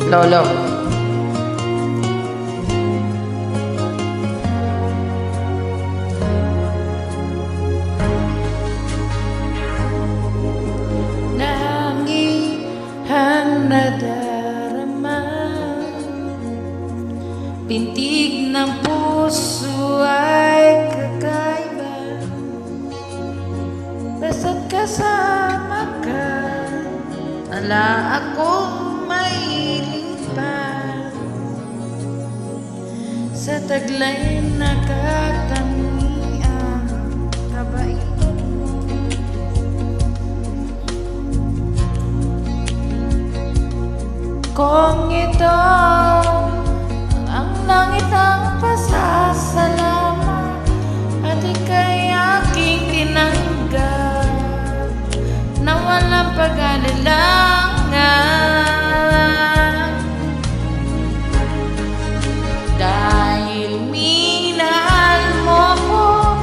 Lolo. Nangihang nadarama, pintig ng puso ay kakaiba. Basta't kasama ka, ala akong mailing pa. Sa taglay nakatangi ang kabaitan mo. Kung ito ang langit ang pasasalamat at ika'y aking tinanggap na walang pag-alilangan, dahil minahal mo ko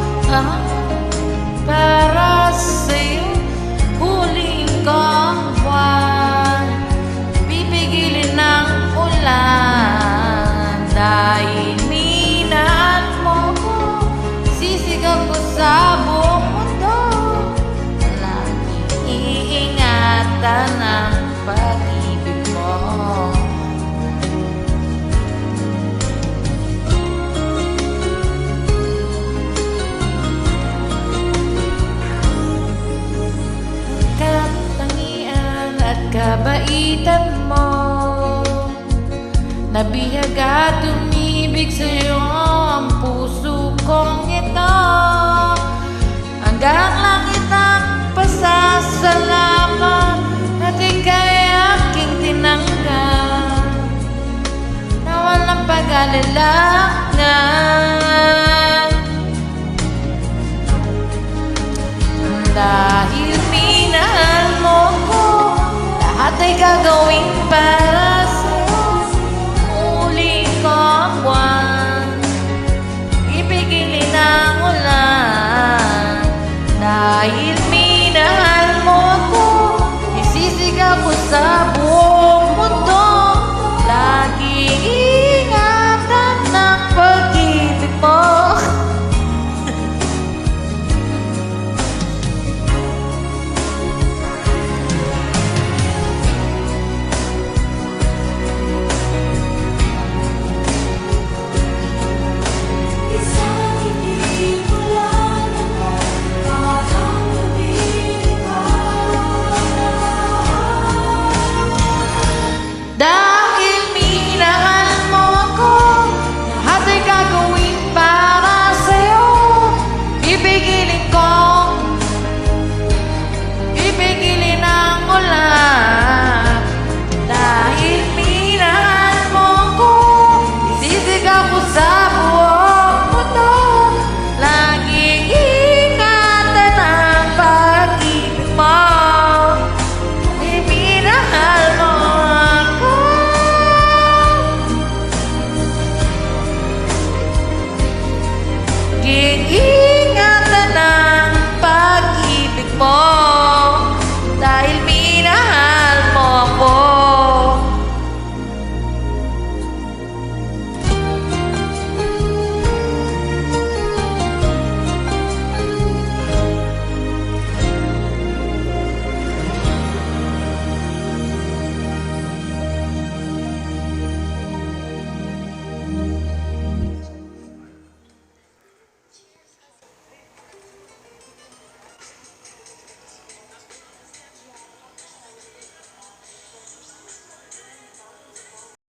para sa'yo huling kong buwan, pipigilin ng ulan. Dahil minahal mo ko, sisigaw ko sa buong mundo, laging iingatan ang pag-ibig mo. Katangian at kabaitan mo, nabihag at umibig sa'yo ang puso kong ito. Hanggang langit ang pasasalamat at ika'y aking tinanggap na walang pag-alilangan, dahil minahal mo ko, lahat ay gagawin pa